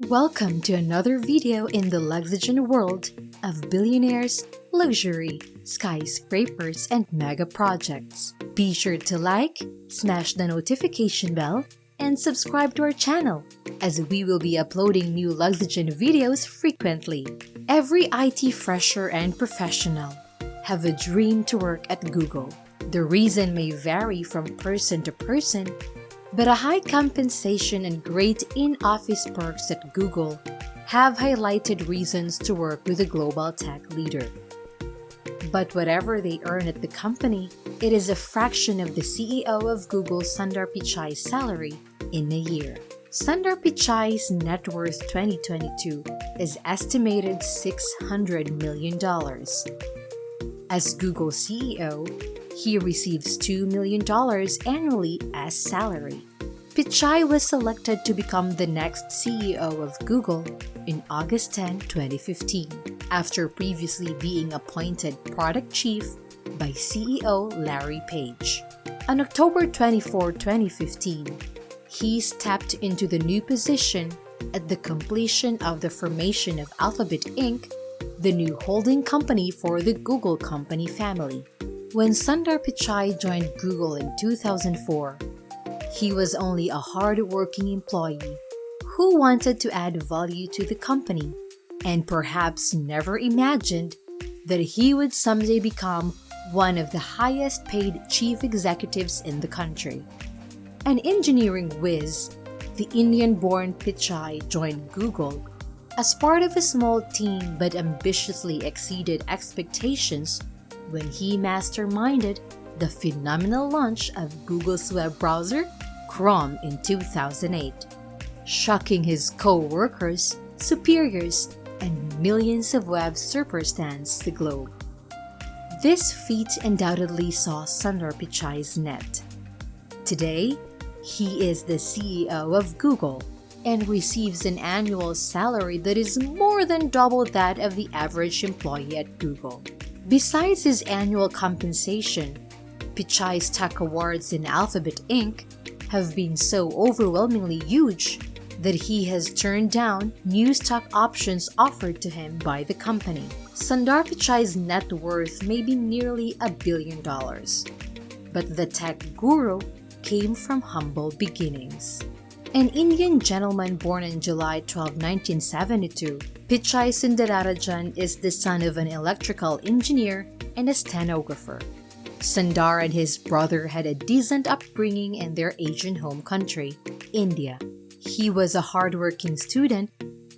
Welcome to another video in the Luxygen world of billionaires, luxury, skyscrapers, and mega projects. Be sure to like, smash the notification bell, and subscribe to our channel, as we will be uploading new Luxygen videos frequently. Every IT fresher and professional have a dream to work at Google. The reason may vary from person to person, but a high compensation and great in-office perks at Google have highlighted reasons to work with a global tech leader. But whatever they earn at the company, it is a fraction of the CEO of Google Sundar Pichai's salary in a year. Sundar Pichai's net worth 2022 is estimated $600 million. As Google CEO, he receives $2 million annually as salary. Pichai was selected to become the next CEO of Google in August 10, 2015, after previously being appointed product chief by CEO Larry Page. On October 24, 2015, he stepped into the new position at the completion of the formation of Alphabet Inc., the new holding company for the Google company family. When Sundar Pichai joined Google in 2004, he was only a hard-working employee who wanted to add value to the company and perhaps never imagined that he would someday become one of the highest-paid chief executives in the country. An engineering whiz, the Indian-born Pichai joined Google as part of a small team but ambitiously exceeded expectations when he masterminded the phenomenal launch of Google's web browser, Chrome, in 2008, shocking his co-workers, superiors, and millions of web superstans the globe. This feat undoubtedly saw Sundar Pichai's net. Today, he is the CEO of Google and receives an annual salary that is more than double that of the average employee at Google. Besides his annual compensation, Pichai's tech awards in Alphabet Inc. have been so overwhelmingly huge that he has turned down new stock options offered to him by the company. Sundar Pichai's net worth may be nearly $1 billion, but the tech guru came from humble beginnings. An Indian gentleman born on July 12, 1972, Pichai Sundararajan is the son of an electrical engineer and a stenographer. Sundar and his brother had a decent upbringing in their Asian home country, India. He was a hardworking student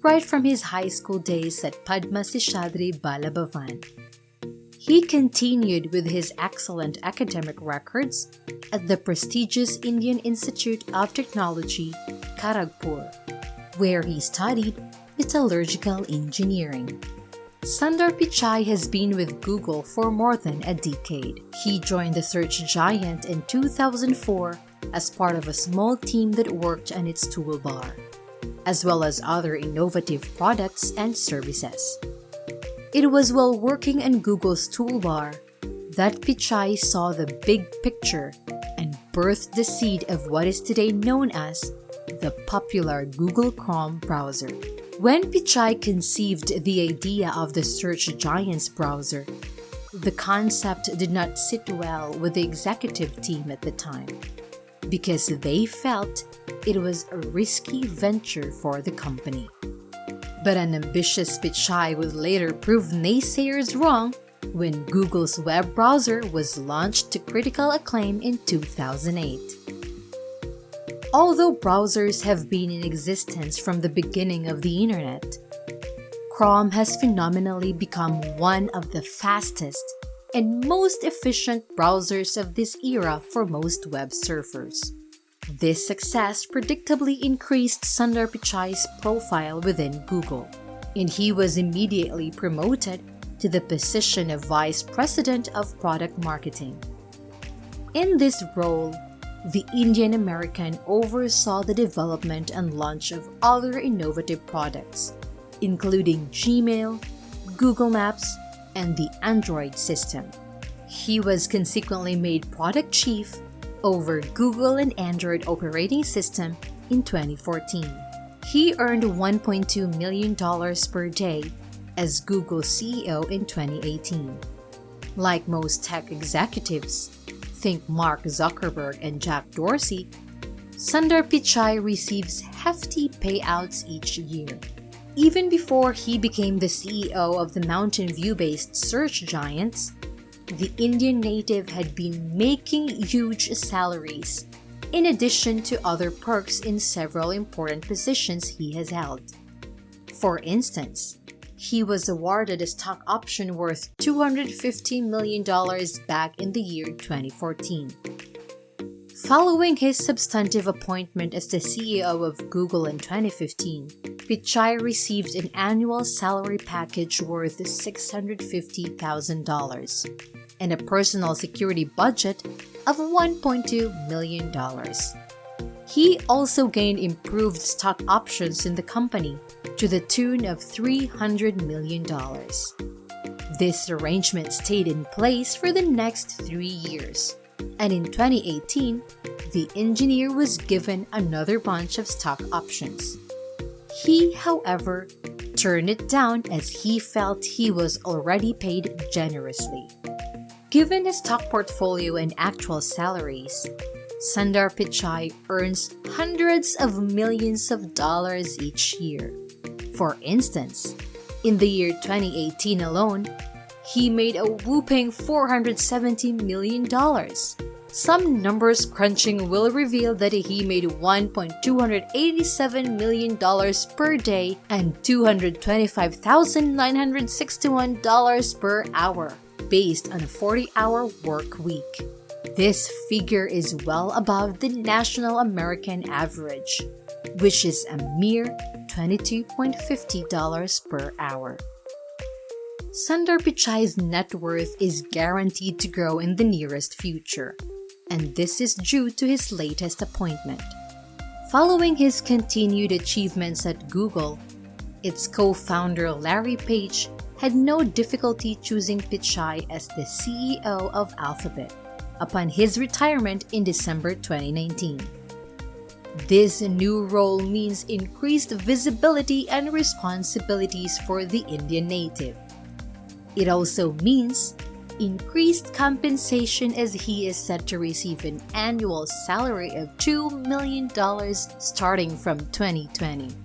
right from his high school days at Padma Seshadri Balabhavan. He continued with his excellent academic records at the prestigious Indian Institute of Technology, Kharagpur, where he studied metallurgical engineering. Sundar Pichai has been with Google for more than a decade. He joined the search giant in 2004 as part of a small team that worked on its toolbar, as well as other innovative products and services. It was while working on Google's toolbar that Pichai saw the big picture and birthed the seed of what is today known as the popular Google Chrome browser. When Pichai conceived the idea of the search giant's browser, the concept did not sit well with the executive team at the time because they felt it was a risky venture for the company. But an ambitious Pichai would later prove naysayers wrong when Google's web browser was launched to critical acclaim in 2008. Although browsers have been in existence from the beginning of the internet, Chrome has phenomenally become one of the fastest and most efficient browsers of this era for most web surfers. This success predictably increased Sundar Pichai's profile within Google, and he was immediately promoted to the position of Vice President of Product Marketing. In this role, the Indian American oversaw the development and launch of other innovative products, including Gmail, Google Maps, and the Android system. He was consequently made product chief over Google and Android operating system in 2014. He earned $1.2 million per day as Google CEO in 2018. Like most tech executives, think Mark Zuckerberg and Jack Dorsey, Sundar Pichai receives hefty payouts each year. Even before he became the CEO of the Mountain View-based search giants, the Indian native had been making huge salaries, in addition to other perks in several important positions he has held. For instance, he was awarded a stock option worth $250 million back in the year 2014. Following his substantive appointment as the CEO of Google in 2015, Pichai received an annual salary package worth $650,000 and a personal security budget of $1.2 million. He also gained improved stock options in the company to the tune of $300 million. This arrangement stayed in place for the next 3 years, and in 2018, the engineer was given another bunch of stock options. He, however, turned it down as he felt he was already paid generously. Given his stock portfolio and actual salaries, Sundar Pichai earns hundreds of millions of dollars each year. For instance, in the year 2018 alone, he made a whopping $470 million. Some numbers crunching will reveal that he made $1.287 million per day and $225,961 per hour, based on a 40-hour work week. This figure is well above the national American average, which is a mere $22.50 per hour. Sundar Pichai's net worth is guaranteed to grow in the nearest future, and this is due to his latest appointment. Following his continued achievements at Google, its co-founder Larry Page had no difficulty choosing Pichai as the CEO of Alphabet upon his retirement in December 2019. This new role means increased visibility and responsibilities for the Indian native. It also means increased compensation as he is set to receive an annual salary of $2 million starting from 2020.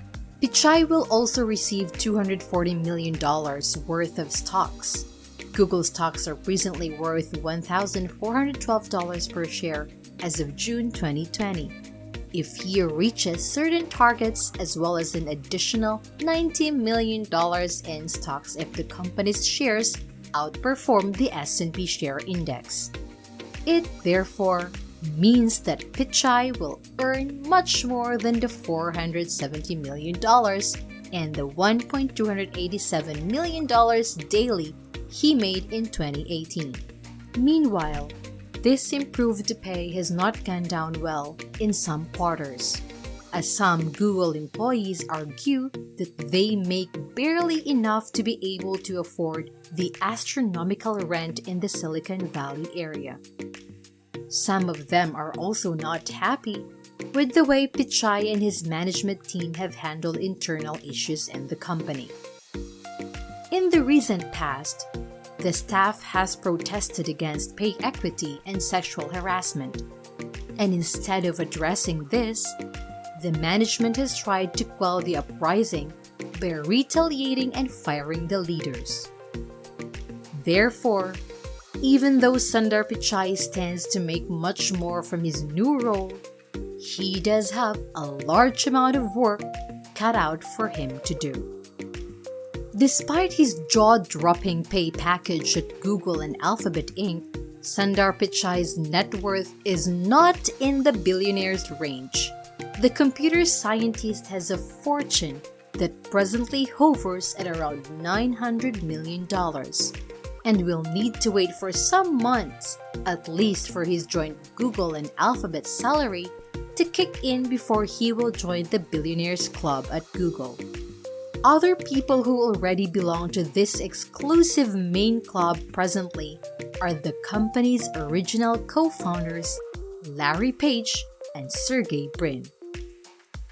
Pichai will also receive $240 million worth of stocks. Google stocks are presently worth $1,412 per share as of June 2020. If he reaches certain targets, as well as an additional $90 million in stocks if the company's shares outperform the S&P share index. It therefore means that Pichai will earn much more than the $470 million and the $1.287 million daily he made in 2018. Meanwhile, this improved pay has not gone down well in some quarters, as some Google employees argue that they make barely enough to be able to afford the astronomical rent in the Silicon Valley area. Some of them are also not happy with the way Pichai and his management team have handled internal issues in the company. In the recent past, the staff has protested against pay equity and sexual harassment, and instead of addressing this, the management has tried to quell the uprising by retaliating and firing the leaders. Therefore, even though Sundar Pichai stands to make much more from his new role, he does have a large amount of work cut out for him to do. Despite his jaw-dropping pay package at Google and Alphabet Inc., Sundar Pichai's net worth is not in the billionaire's range. The computer scientist has a fortune that presently hovers at around $900 million and will need to wait for some months, at least for his joint Google and Alphabet salary, to kick in before he will join the billionaires club at Google. Other people who already belong to this exclusive main club presently are the company's original co-founders, Larry Page and Sergey Brin.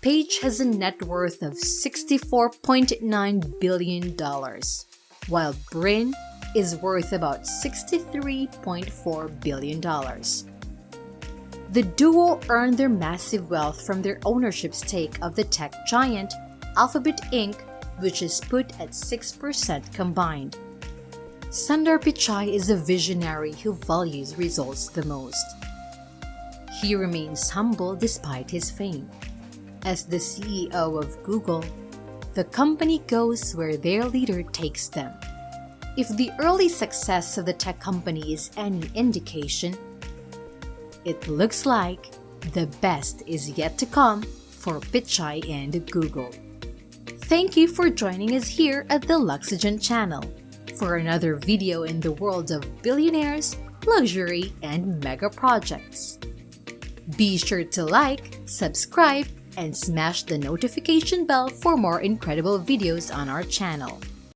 Page has a net worth of $64.9 billion, while Brin is worth about $63.4 billion. The duo earned their massive wealth from their ownership stake of the tech giant Alphabet Inc., which is put at 6% combined. Sundar Pichai is a visionary who values results the most. He remains humble despite his fame. As the CEO of Google, the company goes where their leader takes them. If the early success of the tech company is any indication, it looks like the best is yet to come for Pichai and Google. Thank you for joining us here at the Luxygen channel for another video in the world of billionaires, luxury, and mega projects. Be sure to like, subscribe, and smash the notification bell for more incredible videos on our channel.